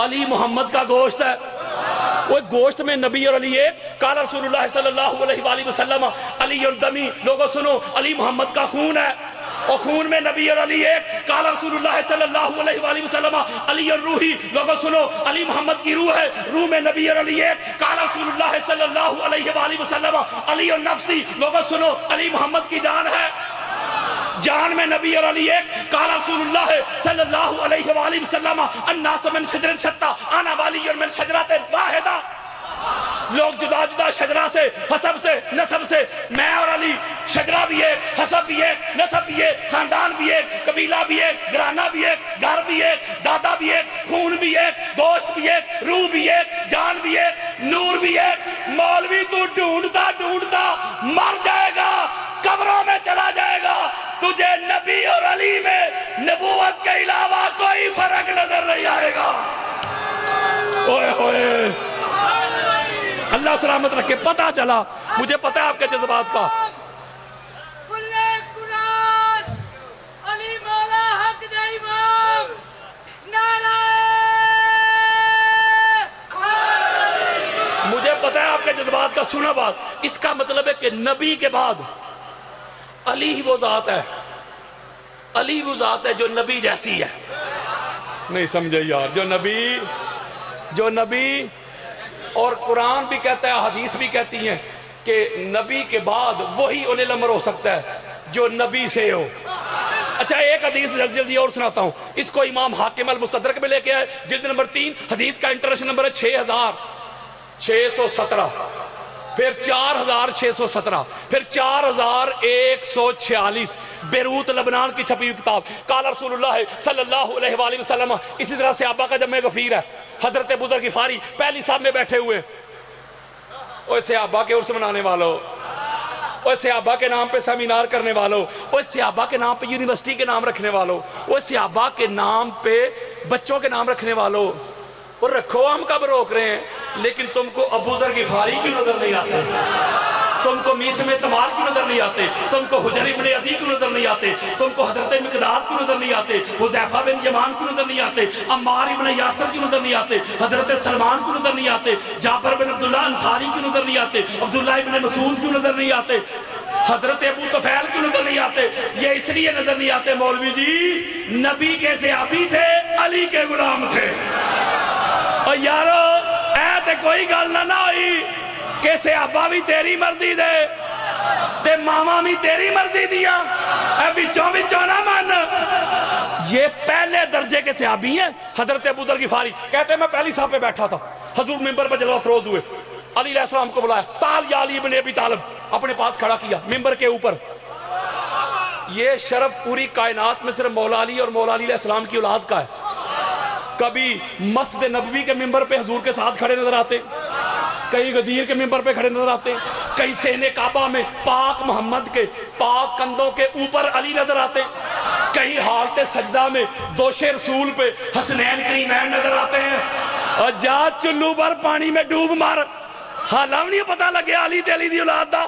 Speaker 1: علی محمد کا گوشت ہے، وہ گوشت میں نبی اور علی ایک۔ قال رسول اللہ صلی اللہ علیہ وآلہ وسلم علی دمی، لوگوں سنو، علی محمد کا خون ہے۔ اور خون میں نبی اور علی ایک، قال رسول اللہ صلی اللہ علیہ وآلہ وسلم علی الروحی، لوگوں سنو علی محمد کی روح ہے، روح میں نبی اور علی ایک، قال رسول اللہ صلی اللہ علیہ وآلہ وسلم علی النفسی، لوگوں سنو علی محمد کی جان ہے، جان میں نبی اور علی ایک، قال رسول اللہ صلی اللہ علیہ وآلہ وسلم الناس من شجر شتى انا ولی من شجرۃ واحدہ، لوگ جدا جدا شجرہ سے، حسب سے، نسب سے، میں اور علی شجرہ بھی ایک، حسب بھی ایک، نسب بھی ایک، خاندان بھی ایک، قبیلہ بھی ایک، گھرانہ بھی ایک، گھر بھی ایک، دادا بھی ایک، خون بھی ایک، گوشت بھی ایک، روح بھی ایک، جان بھی ایک، نور بھی ایک۔ مولوی تو ڈھونڈتا ڈھونڈتا مر جائے گا، قبروں میں چلا جائے گا، تجھے نبی اور علی میں نبوت کے علاوہ کوئی فرق نظر نہیں آئے گا۔ اوئے ہوئے، اللہ سلامت رکھے۔ پتہ چلا، مجھے پتہ ہے آپ کے جذبات کا۔ مجھے پتہ ہے آپ کے جذبات کا۔ سنا بات، اس کا مطلب ہے کہ نبی کے بعد علی ہی وہ ذات ہے، علی وہ ذات ہے جو نبی جیسی ہے۔ نہیں سمجھے یار، جو نبی اور قرآن بھی کہتا ہے، حدیث بھی کہتی ہیں کہ نبی کے بعد وہی اولی الامر ہو سکتا ہے جو نبی سے ہو۔ اچھا ایک حدیث جلدی اور سناتا ہوں، اس کو امام حاکم المستدرک میں لے کے آئے، جلد نمبر 3، حدیث کا انٹرنیشنل نمبر ہے 6617، پھر 4617، پھر 4146، بیروت لبنان کی چھپی ہوئی کتاب۔ قال رسول اللہ صلی اللہ علیہ وآلہ وسلم۔ اسی طرح صحابہ کا جمع غفیر ہے، حضرت ابو ذر غفاری پہلی صاحب میں بیٹھے ہوئے، اوہ صحابہ کے عرس منانے والوں، اوہ صحابہ کے نام پہ سیمینار کرنے والوں، اوہ صحابہ کے نام پہ یونیورسٹی کے نام رکھنے والوں، اوہ صحابہ کے نام پہ بچوں کے نام رکھنے والوں، اور رکھو ہم کب روک رہے ہیں، لیکن تم کو ابو ذر غفاری کی نظر نہیں آتے، تم کو میثم تمار کی نظر نہیں آتے، تم کو حجر ابن عدی کی نظر نہیں آتے، تم کو حضرت مقداد کی نظر نہیں آتے، حذیفہ بن یمان کی نظر نہیں آتے، عمار ابن یاسر کی نظر نہیں آتے، حضرت سلمان کی نظر نہیں آتے، جعفر بن عبداللہ انصاری کی نظر نہیں آتے، عبداللہ ابن مسعود کی نظر نہیں آتے، حضرت ابو طفیل کی نظر نہیں آتے۔ یہ اس لیے نظر نہیں آتے مولوی جی، نبی کے صحابی تھے، علی کے غلام تھے۔ اور یارو اے تے کوئی گل نہ ہوئی کہ صحابہ بھی تیری مرضی دے تے ماما بھی تیری مرضی دیا، اے بچوں نہ من۔ یہ پہلے درجے کے صحابی ہیں۔ حضرت ابو ذر غفاری کہتے ہیں میں پہلی صاحب پہ بیٹھا تھا، حضور منبر پہ جلوہ افروز ہوئے، علی علیہ السلام کو بلایا، تعال یا علی ابن ابی طالب، اپنے پاس کھڑا کیا منبر کے اوپر۔ یہ شرف پوری کائنات میں صرف مولا علی اور مولا علی علیہ السلام کی اولاد کا ہے۔ کبھی مسجد نبوی کے منبر پہ حضور کے ساتھ کھڑے نظر آتے، کئی غدیر کے منبر پہ کھڑے نظر آتے، کئی سین کعبہ میں پاک محمد کے پاک کندھوں کے اوپر علی نظر آتے، کئی حالت سجدہ میں دوش رسول پہ حسنین کریمین نظر آتے ہیں۔ اور جا چلو بر پانی میں ڈوب مار، حالا بھی نہیں پتہ لگے علی تے علی دی اولاد دا۔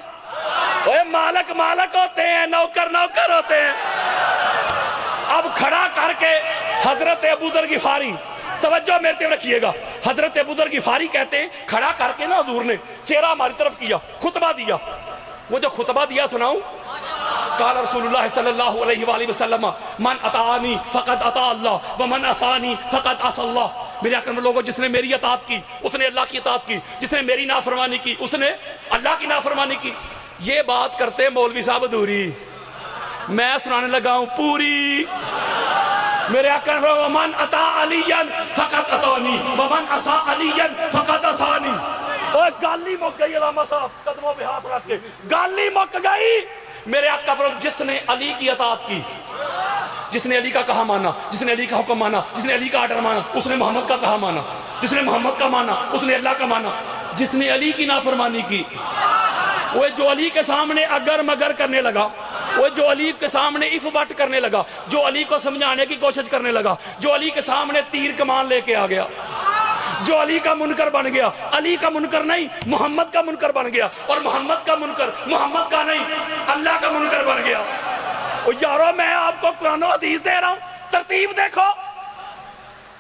Speaker 1: اوہ مالک مالک ہوتے ہیں، نوکر نوکر ہوتے ہیں۔ اب کھڑا کر کے حضرت ابو ذر غفاری، توجہ میرے طرف رکھیے گا، حضرت ابو ذر غفاری کہتے ہیں کھڑا کر کے نا حضور نے چہرہ ہماری طرف کیا، خطبہ دیا۔ وہ جو خطبہ دیا سناؤں، قال رسول اللہ صلی اللہ علیہ وآلہ وسلم من اطاعنی فقد اطاع اللہ ومن عصانی فقد عصى اللہ۔ میرے اکرم لوگوں، جس نے میری اطاعت کی اس نے اللہ کی اطاعت کی، جس نے میری نافرمانی کی اس نے اللہ کی نافرمانی کی۔ یہ بات کرتے ہیں مولوی صاحب ادھوری، میں سنانے لگا ہوں پوری۔ میرے اکرم ومن اطاع علیًا فقد اطاعنی ومن عصى علیًا فقد عصانی۔ اوہ گالی مک گئی، علامہ صاحب قدموں پہ ہاتھ رکھ کے گالی مک گئی۔ میرے اکرم جس نے علی کی اطاعت کی، جس نے علی کا کہا مانا، جس نے علی کا حکم مانا، جس نے علی کا آرڈر مانا، اس نے محمد کا کہا مانا، جس نے محمد کا مانا اس نے اللہ کا مانا۔ جس نے علی کی نافرمانی کی، وہ جو علی کے سامنے اگر مگر کرنے لگا، وہ جو علی کے سامنے اف بٹ کرنے لگا، جو علی کو سمجھانے کی کوشش کرنے لگا، جو علی کے سامنے تیر کمان لے کے آ گیا، جو علی کا منکر بن گیا، علی کا منکر نہیں محمد کا منکر بن گیا، اور محمد کا منکر محمد کا نہیں اللہ کا منکر بن گیا۔ اور یارو میں آپ کو قرآن و حدیث دے رہا ہوں، ترتیب دیکھو،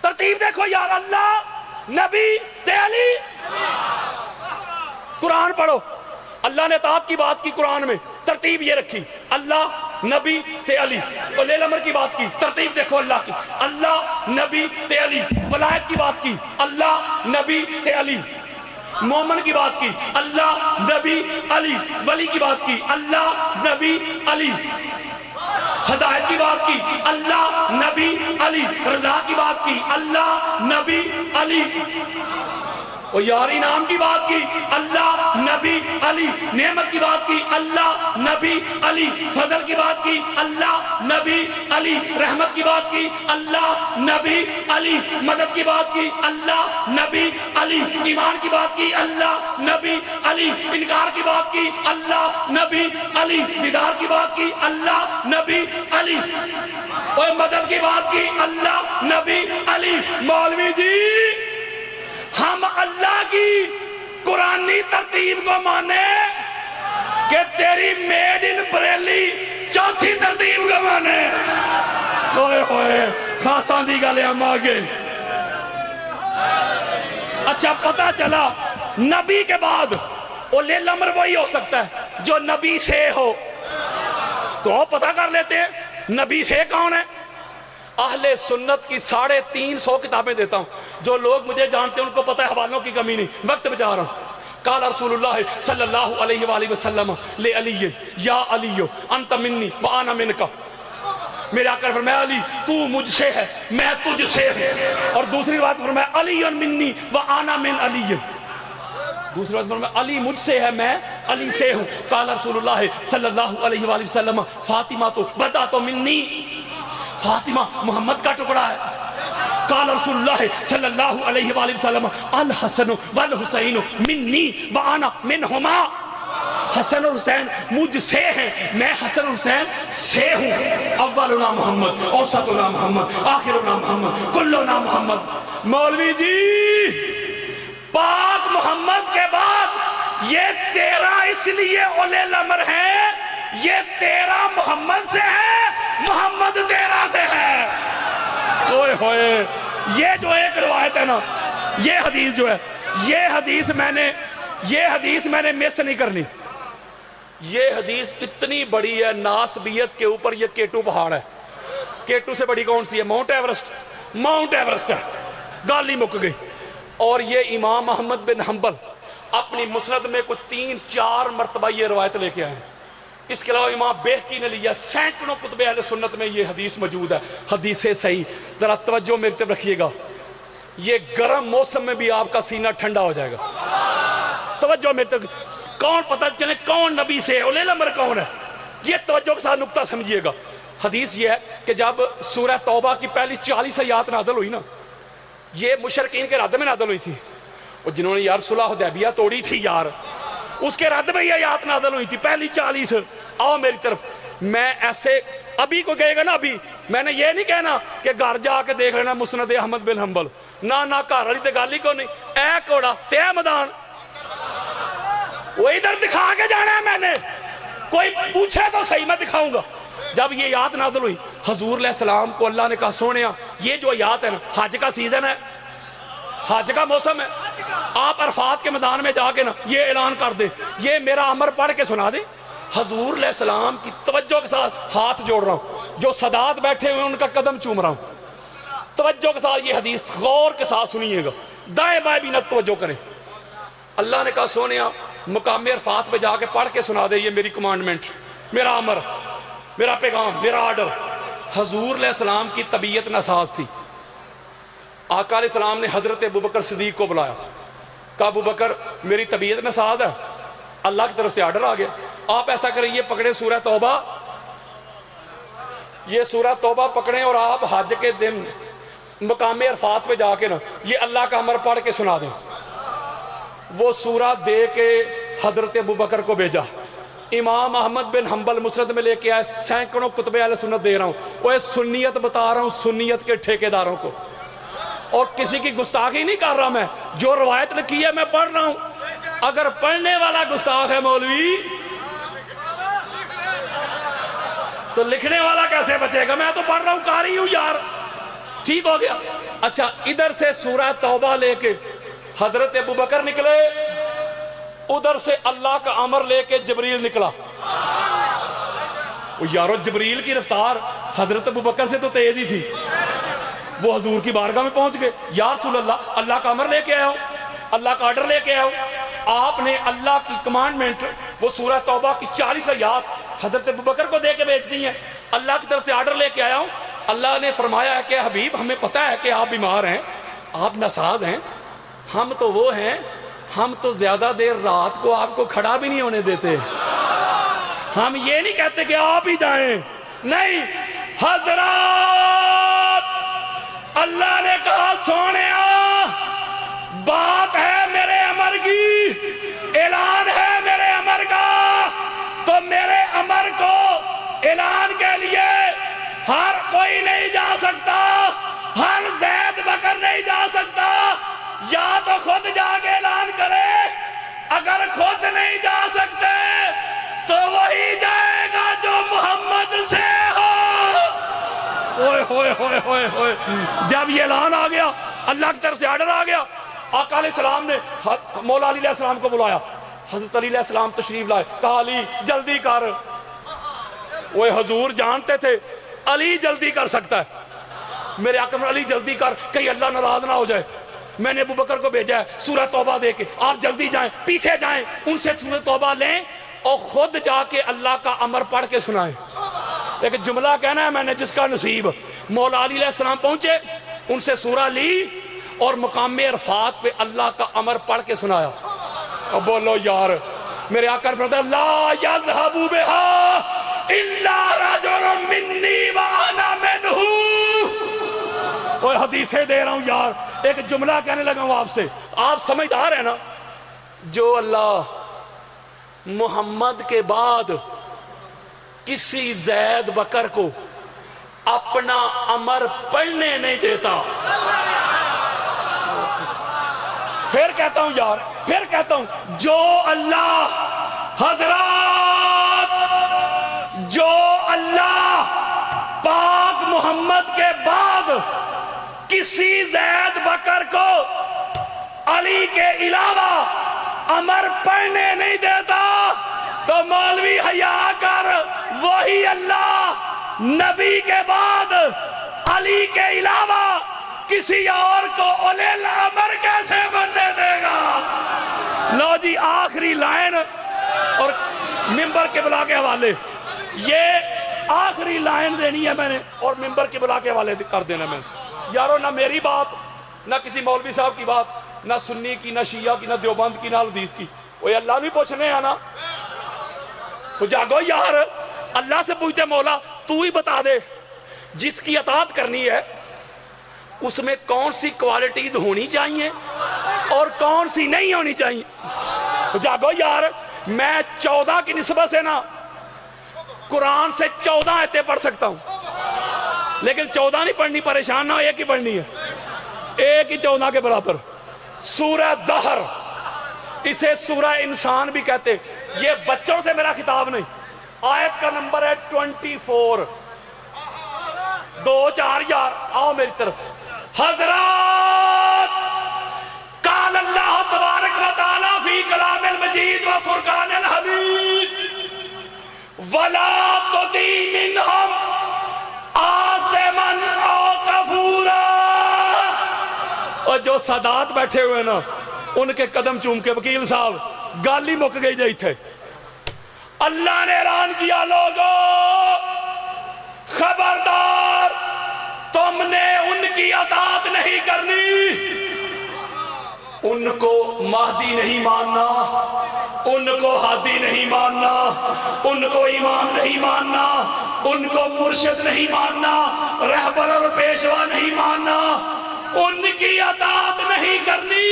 Speaker 1: ترتیب دیکھو یار، اللہ نبی تے علی۔ قرآن پڑھو، اللہ نے اطاعت کی بات کی قرآن میں، ترتیب یہ رکھی، اللہ نبی تے علی. اور لیل امر کی بات کی, ترتیب دیکھو اللہ کی, اللہ نبی تے علی. ولایت کی بات کی, اللہ نبی تے علی. مومن کی بات کی, اللہ نبی علی. ولی کی بات کی, اللہ نبی علی. ہدایت کی بات کی, اللہ نبی علی. رضا کی بات کی, اللہ نبی علی. اور یار انعام کی بات کی, اللہ نبی علی. نعمت کی بات کی, اللہ نبی علی. فضل کی بات کی, اللہ نبی علی. رحمت کی بات کی, اللہ نبی علی. مدد کی بات کی, اللہ نبی علی. ایمان کی بات کی, اللہ نبی علی. انکار کی بات کی, اللہ نبی علی. دیدار کی بات کی, اللہ نبی علی. اور مدد کی بات کی, اللہ نبی علی. مولوی جی ہم اللہ کی قرآنی ترتیب کو مانے کہ تیری میڈ ان بریلی چوتھی ترتیب کو مانے. ہوئے ہوئے خاصاں دی گالے ہم آگے. اچھا پتہ چلا نبی کے بعد اولی الامر وہی ہو سکتا ہے جو نبی سے ہو. تو پتہ کر لیتے ہیں نبی سے کون ہے. اہل سنت کی 350 کتابیں دیتا ہوں. جو لوگ مجھے جانتے ہیں ان کو پتہ ہے حوالوں کی کمی نہیں, وقت بچا رہا ہوں. قال رسول اللہ صلی اللہ علیہ وآلہ وسلم لعلی یا علی انت منی وانا منک. میرے آقا نے فرمایا علی تو مجھ سے ہے میں تجھ سے ہوں. اور دوسری بات فرمایا علی منی وانا من علی. دوسری بات فرمایا علی مجھ سے ہے میں علی سے ہوں. قال رسول اللہ صلی اللہ علیہ وآلہ وسلم فاطمہ تو بدا تو منی. فاطمہ محمد کا ٹکڑا ہے. قال رسول اللہ صلی اللہ علیہ وآلہ وسلم الحسن والحسین منی وانا منہما. حسن اور حسین مجھ سے ہیں میں حسن اور حسین سے ہوں. اولنا محمد اوسطنا محمد آخرنا محمد کلنا محمد. مولوی جی پاک محمد کے بعد یہ 13 اس لیے اولی الامر ہیں, یہ 13 محمد سے ہے, محمد 13 سے ہے. اوئے ہوئے یہ جو ایک روایت ہے نا, یہ حدیث جو ہے, یہ حدیث میں نے مس نہیں کرنی. یہ حدیث اتنی بڑی ہے, ناسبیت کے اوپر یہ کیٹو پہاڑ ہے. کیٹو سے بڑی کون سی ہے؟ Mount Everest. ماؤنٹ ایورسٹ ہے, گالی مک گئی. اور یہ امام احمد بن حنبل اپنی مسند میں کچھ 3-4 مرتبہ یہ روایت لے کے آئے ہیں. اس کے علاوہ امام بیہقی نے لیا, سینکڑوں کتب اہل سنت میں یہ حدیث موجود ہے. حدیث صحیح. ذرا توجہ میری طرف رکھیے گا, یہ گرم موسم میں بھی آپ کا سینہ ٹھنڈا ہو جائے گا. توجہ میری طرف. کون پتہ چلے کون نبی سے اولی الامر کون ہے, یہ توجہ کے ساتھ نقطہ سمجھیے گا. حدیث یہ ہے کہ جب سورہ توبہ کی پہلی 40 آیات نازل ہوئی نا, یہ مشرکین کے رد میں نازل ہوئی تھی. اور جنہوں نے یار صلح حدیبیہ توڑی تھی یار, اس کے رد میں یہ آیات نازل ہوئی تھی پہلی 40. آؤ میری طرف. میں ایسے ابھی کو کہے گا نا, ابھی میں نے یہ نہیں کہنا کہ گھر جا کے دیکھ لینا مسند احمد بن حنبل. نہ گھر والی تے گالی کو نہیں. اے کوڑا تے میدان وہ ادھر دکھا کے جانا ہے. میں نے کوئی پوچھے تو صحیح میں دکھاؤں گا. جب یہ آیات نازل ہوئی حضور علیہ السلام کو اللہ نے کہا سونیا یہ جو آیات ہے نا, حج کا سیزن ہے, حج کا موسم ہے, آپ عرفات کے میدان میں جا کے نا یہ اعلان کر دیں, یہ میرا امر پڑھ کے سنا دیں. حضور علیہ السلام کی توجہ کے ساتھ ہاتھ جوڑ رہا ہوں, جو سادات بیٹھے ہوئے ان کا قدم چوم رہا ہوں. توجہ کے ساتھ یہ حدیث غور کے ساتھ سنیے گا, دائیں بائیں بھی نہ توجہ کریں. اللہ نے کہا سونیا مقام عرفات پہ جا کے پڑھ کے سنا دے, یہ میری کمانڈمنٹ, میرا امر, میرا پیغام, میرا آرڈر. حضور علیہ السلام کی طبیعت ناساز تھی. آقا علیہ السلام نے حضرت ابوبکر صدیق کو بلایا, کہا ابوبکر میری طبیعت ناساز ہے, اللہ کی طرف سے آرڈر آ گیا, آپ ایسا کریں یہ پکڑیں سورہ توبہ, یہ سورہ توبہ پکڑیں اور آپ حج کے دن مقام عرفات پہ جا کے نا یہ اللہ کا امر پڑھ کے سنا دیں. وہ سورہ دے کے حضرت ابوبکر کو بھیجا. امام احمد بن حنبل مسند میں لے کے آئے, سینکڑوں کتب اہل سنت دے رہا ہوں. وہ سنیت بتا رہا ہوں, سنیت کے ٹھیکیداروں کو, اور کسی کی گستاخی نہیں کر رہا. میں جو روایت لکھی ہے میں پڑھ رہا ہوں. اگر پڑھنے والا گستاخ ہے مولوی تو لکھنے والا کیسے بچے گا؟ میں تو پڑھ رہا ہوں, قاری ہوں یار. ٹھیک ہو گیا. اچھا ادھر سے سورہ توبہ لے کے حضرت ابوبکر نکلے, ادھر سے اللہ کا امر لے کے جبریل نکلا. وہ یارو جبریل کی رفتار حضرت ابوبکر سے تو تیز ہی تھی. وہ حضور کی بارگاہ میں پہنچ گئے. یا رسول اللہ، اللہ کا امر لے کے آیا ہوں، اللہ کا آرڈر لے کے آیا ہوں. آپ نے اللہ کی کمانڈمنٹ، وہ سورہ توبہ کی 40 آیات حضرت ابوبکر کو دے کے بھیج دی ہیں. اللہ کی طرف سے آرڈر لے کے آیا ہوں. اللہ نے فرمایا ہے کہ حبیب ہمیں پتہ ہے کہ آپ بیمار ہیں، آپ ناساز ہیں، ہم تو وہ ہیں، ہم تو زیادہ دیر رات کو آپ کو کھڑا بھی نہیں ہونے دیتے. ہم یہ نہیں کہتے کہ آپ ہی جائیں، نہیں. حضرات اللہ نے کہا سونیا بات ہے میرے امر کی، اعلان ہے میرے امر کا، تو میرے امر کو اعلان کے لیے ہر کوئی نہیں جا سکتا، ہر زید بکر نہیں جا سکتا. یا تو خود جا کے اعلان کرے، اگر خود نہیں جا سکتے تو وہی جائے گا جو محمد سے ہو. اوئے ہوئے ہوئے ہوئے ہوئے. جب یہ اعلان آ گیا، اللہ کی طرف سے آرڈر آ گیا، آقا علیہ السلام نے مولا علی علیہ السلام کو بلایا. حضرت علی علیہ السلام تشریف لائے. کہا علی جلدی کر. وہ حضور جانتے تھے علی جلدی کر سکتا ہے. میرے آقا علی جلدی کر، کہیں اللہ ناراض نہ ہو جائے. میں نے ابوبکر کو بھیجا ہے سورہ توبہ دے کے، آپ جلدی جائیں، پیچھے جائیں، ان سے سورہ توبہ لیں اور خود جا کے اللہ کا امر پڑھ کے سنائیں. ایک جملہ کہنا ہے میں نے جس کا نصیب. مولا علی علیہ السلام پہنچے، ان سے سورہ لی اور مقام عرفات پہ اللہ کا امر پڑھ کے سنایا. اب بولو یار، میرے آقا نے فرمایا لا یذهب بها الا رجل منی وانا منہ. اور حدیثیں دے رہا ہوں یار، ایک جملہ کہنے لگا ہوں آپ سے، آپ سمجھدار ہیں نا. جو اللہ محمد کے بعد کسی زید بکر کو اپنا امر پڑھنے نہیں دیتا. پھر کہتا ہوں یار، پھر کہتا ہوں، جو اللہ حضرات، جو اللہ پاک محمد کے بعد کسی زید بکر کو علی کے علاوہ امر پڑھنے نہیں دیتا، تو مولوی حیا کر، وہی اللہ نبی کے بعد علی کے علاوہ کسی اور کو اولی الامر کیسے بننے دے گا. لو جی آخری لائن، اور ممبر کے بلا کے حوالے، یہ آخری لائن دینی ہے میں نے، اور ممبر کے بلا کے حوالے کر دینا میں سے. یارو نہ میری بات، نہ کسی مولوی صاحب کی بات، نہ سنی کی، نہ شیعہ کی، نہ دیوبند کی، نہ حدیث کی. وہ اللہ بھی پوچھنے ہیں نا. تو جاگو یار، اللہ سے پوچھتے مولا تو ہی بتا دے جس کی اطاعت کرنی ہے اس میں کون سی کوالٹیز ہونی چاہیے اور کون سی نہیں ہونی چاہیے. تو جاگو یار، میں 14 کی نسبت سے نا قرآن سے 14 آیتیں پڑھ سکتا ہوں، لیکن 14 نہیں پڑھنی، پریشان نہ ہو، ایک ہی پڑھنی ہے، ایک ہی 14 کے برابر. سورہ دہر، اسے سورہ انسان بھی کہتے. یہ بچوں سے میرا خطاب نہیں. آیت کا نمبر ہے 24. 2 4 یار آؤ میری طرف. حضرات قال اللہ تبارک و تعالی فی کلام المجید و فرقان الحمید وَلَا تُطِعْ مِنْهُمْ عَاصِمًا أَوْ كَفُورًا. اور جو سادات بیٹھے ہوئے نا ان کے قدم چوم کے وکیل صاحب گالی مک گئی جائی تھے. اللہ نے اعلان کیا لوگو خبردار، تم نے ان کی اطاعت نہیں کرنی، ان کو مہدی نہیں ماننا، ان کو ہادی نہیں ماننا، ان کو امام نہیں ماننا، ان کو مرشد نہیں ماننا، رہبر اور پیشوا نہیں ماننا، ان کی اطاعت نہیں کرنی.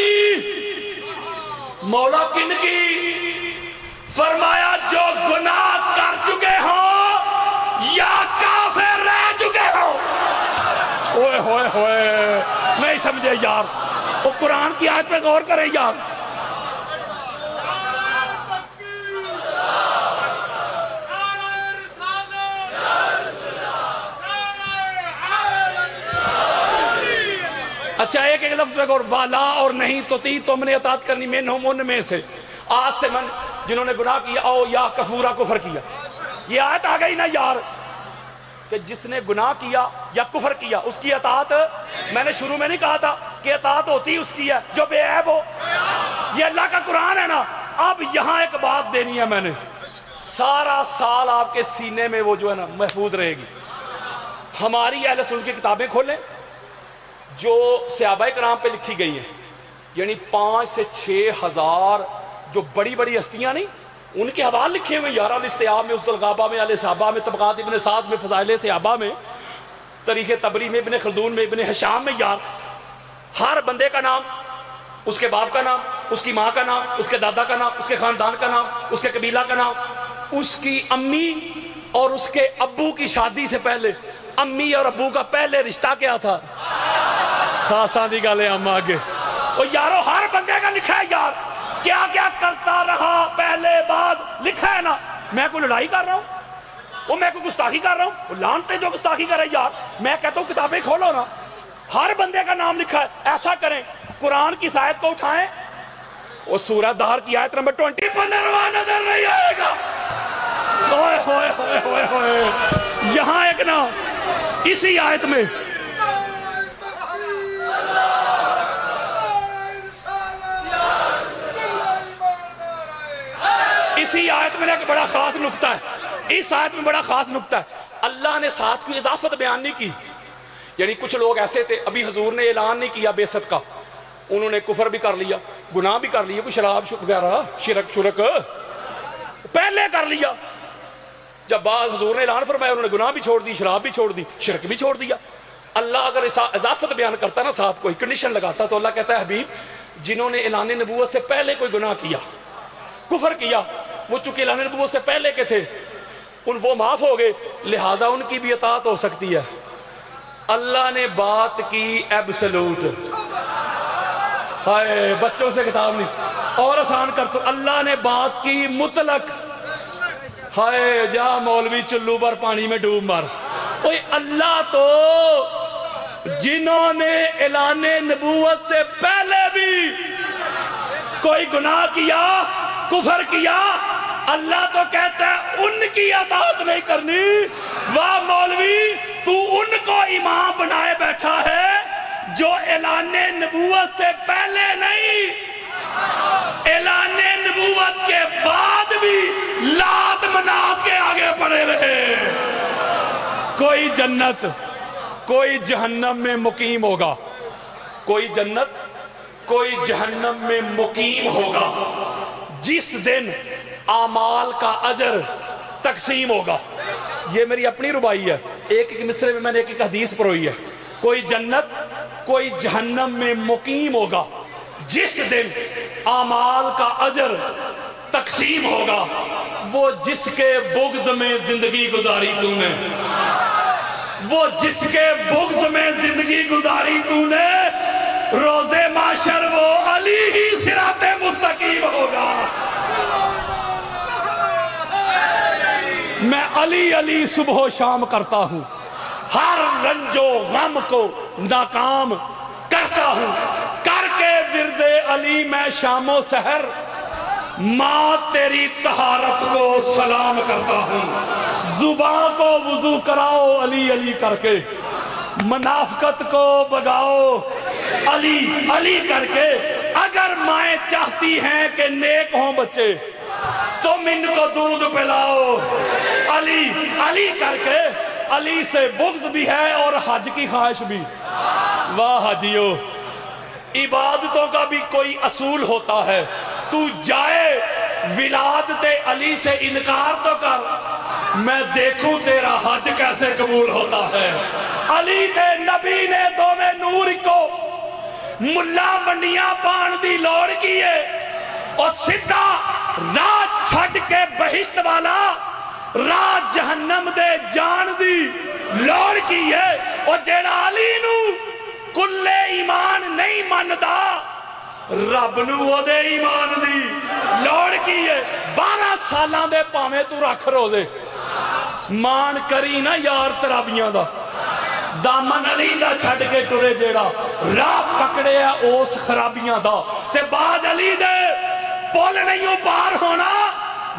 Speaker 1: مولا کن کی؟ فرمایا جو گناہ کر چکے ہوں یا کافر رہ چکے ہوں. اوئے ہوئے ہوئے، نہیں سمجھے یار، وہ قرآن کی آیت پہ غور کریں یار. اچھا ایک ایک لفظ پہ غور. والا اور نہیں تو تم نے اطاعت کرنی، منہم ان میں سے، آج سے من جنہوں نے گناہ کیا او یا کفورا کفر کیا. یہ آیت آ گئی نا یار کہ جس نے گناہ کیا یا کفر کیا اس کی اطاعت، میں نے شروع میں نہیں کہا تھا کہ اطاعت ہوتی اس کی ہے جو بے عیب ہو، یہ اللہ کا قرآن ہے نا۔ اب یہاں ایک بات دینی ہے میں نے، سارا سال آپ کے سینے میں وہ جو ہے نا محفوظ رہے گی۔ ہماری اہل سنت کی کتابیں کھولیں جو صحابہ کرام پہ لکھی گئی ہیں، یعنی 5 سے 6 ہزار جو بڑی بڑی ہستیاں نہیں ان کے حوال لکھے ہوئے یار، الاستیاب میں، اسد الغابہ میں، صحابہ میں، طبقات ابن سعد میں، فضائل صحابہ میں، تاریخ طبری میں، ابن خلدون میں، ابن حشام میں، یار ہر بندے کا نام، اس کے باپ کا نام، اس کی ماں کا نام، اس کے دادا کا نام، اس کے خاندان کا نام، اس کے قبیلہ کا نام، اس کی امی اور اس کے ابو کی شادی سے پہلے امی اور ابو کا پہلے رشتہ کیا تھا، خاصاں دی گالے ہم آگے، اور یارو ہر بندے کا لکھا ہے یار، کیا کیا کرتا رہا پہلے بعد لکھا ہے نا۔ میں کوئی لڑائی کر رہا ہوں، وہ میں کوئی گستاخی کر رہا ہوں، وہ لانتے جو گستاخی کرے یار، میں کہتا ہوں کتابیں کھولو نا، ہر بندے کا نام لکھا ہے۔ ایسا کریں قرآن کی آیت کو اٹھائیں، وہ سورہ دہر کی آیت نمبر 20 پر نظر نہیں آئے گا، ہوئے ہوئے ہوئے ہوئے ہوئے، یہاں ایک نا اسی آیت میں اسی آیت میں ایک بڑا خاص نقطہ ہے، اس آیت میں بڑا خاص نقطہ ہے، اللہ نے ساتھ کوئی اضافت بیان نہیں کی۔ یعنی کچھ لوگ ایسے تھے، ابھی حضور نے اعلان نہیں کیا بیست کا، انہوں نے کفر بھی کر لیا، گناہ بھی کر لیا، کوئی شراب وغیرہ شرک پہلے کر لیا، جب بعد حضور نے اعلان فرمایا انہوں نے گناہ بھی چھوڑ دی، شراب بھی چھوڑ دی، شرک بھی چھوڑ دیا۔ اللہ اگر اضافت بیان کرتا نا، ساتھ کوئی کنڈیشن لگاتا، تو اللہ کہتا ہے حبیب جنہوں نے اعلان نبوت سے پہلے کوئی گناہ کیا، کفر کیا، وہ چونکہ اعلان نبوت سے پہلے کے تھے، وہ معاف ہو گئے، لہٰذا ان کی بھی اطاعت ہو سکتی ہے۔ اللہ نے بات کی ایبسلوٹ، ہائے بچوں سے کتاب نہیں اور آسان کر، تو اللہ نے بات کی مطلق، ہائے جا مولوی چلو پر پانی میں ڈوب مار، اوہ اللہ تو جنہوں نے اعلان نبوت سے پہلے بھی کوئی گناہ کیا، کفر کیا، اللہ تو کہتا ہے ان کی اطاعت نہیں کرنی۔ واہ مولوی تو ان کو امام بنائے بیٹھا ہے جو اعلان نبوت سے پہلے نہیں، اعلان نبوت کے بعد بھی لات منات کے آگے پڑے رہے۔ کوئی جنت کوئی جہنم میں مقیم ہوگا، کوئی جنت کوئی جہنم میں مقیم ہوگا جس دن اعمال کا اجر تقسیم ہوگا۔ یہ میری اپنی ربائی ہے، ایک ایک مصرے میں نے ایک ایک حدیث پڑھی ہے۔ کوئی جنت کوئی جہنم میں مقیم ہوگا جس دن اعمال کا اجر تقسیم ہوگا، وہ جس کے بغض میں زندگی گزاری تو نے، وہ جس کے بغض میں زندگی گزاری تو نے، روز معاشر وہ علی ہی صراط مستقیم ہوگا۔ میں علی علی صبح و شام کرتا ہوں، ہر رنج و غم کو ناکام کرتا ہوں، کر کے ورد علی میں شام و سحر ماں تیری طہارت کو سلام کرتا ہوں۔ زباں کو وضو کراؤ علی علی کر کے، منافقت کو بگاؤ علی علی کر کے، اگر مائیں چاہتی ہیں کہ نیک ہوں بچے تم ان کو دودھ پلاؤ علی علی کر کے۔ علی سے بغض بھی ہے اور حج کی خواہش بھی۔ واہ حجیو، عبادتوں کا بھی کوئی اصول ہوتا ہے، تو جائے ولادت علی سے انکار تو کر، میں دیکھوں تیرا حج کیسے قبول ہوتا ہے۔ علی تے نبی نے دو میں نور کو ملا منڈیاں پان دی لوڑ کیے اور سدھا راہ چھڑ کے بہشت والا راہ جہنم دے جان دی لوڑ کیے، اور جیڑا علی نو کلے ایمان نہیں مندا رب نو وہ دے ایمان دی لوڑ کیے۔ 12 سالاں دے پاویں تو رکھ روزے، مان کری نا یار ترابیاں دا، دامن علی دا چھڑ کے ٹرے جیڑا راہ پکڑے اس خرابیاں دا، تے بعد علی دے پول نہیں پار ہونا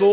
Speaker 1: 2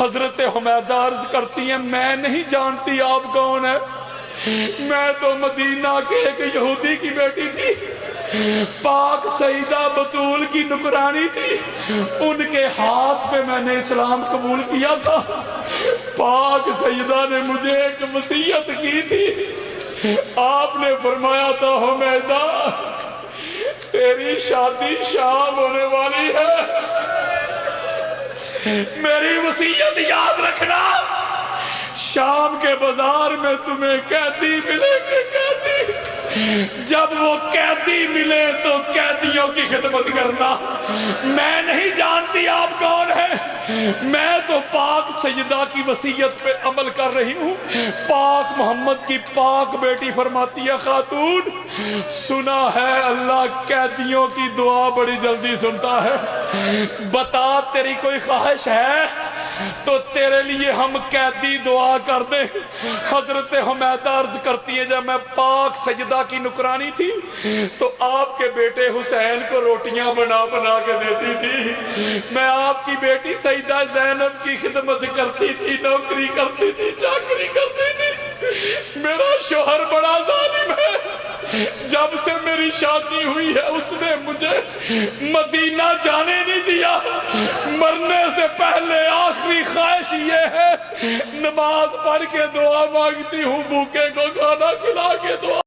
Speaker 1: حضرت حمیدہ عرض کرتی ہیں میں نہیں جانتی آپ کون ہے، میں تو مدینہ کے ایک یہودی کی بیٹی تھی، پاک سیدہ بطول کی نکرانی تھی، ان کے ہاتھ پہ میں نے اسلام قبول کیا تھا۔ پاک سیدہ نے مجھے ایک وصیت کی تھی، آپ نے فرمایا تھا حمیدہ تیری شادی شام ہونے والی ہے، میری وصیت یاد رکھنا، شام کے بازار میں تمہیں قیدی ملیں گے، قیدی، جب وہ قیدی ملے تو قیدیوں کی خدمت کرنا۔ میں نہیں جانتی آپ کون ہیں، میں تو پاک سیدہ کی وصیت پہ عمل کر رہی ہوں۔ پاک محمد کی پاک بیٹی فرماتی ہے خاتون سنا ہے اللہ قیدیوں کی دعا بڑی جلدی سنتا ہے، بتا تیری کوئی خواہش ہے تو تیرے لیے ہم قیدی دعا کر دیں۔ حضرت حمیدہ عرض کرتی ہے جب میں پاک سجدہ کی نکرانی تھی تو آپ کے بیٹے حسین کو روٹیاں بنا بنا کے دیتی تھی، میں آپ کی بیٹی سیدہ زینب کی خدمت کرتی تھی، نوکری کرتی تھی، چاکری کرتی تھی۔ میرا شوہر بڑا ظالم ہے، جب سے میری شادی ہوئی ہے اس نے مجھے مدینہ جانے نہیں دیا، مرنے سے پہلے آخری خواہش یہ ہے نماز پڑھ کے دعا مانگتی ہوں، بھوکے کو کھانا کھلا کے دعا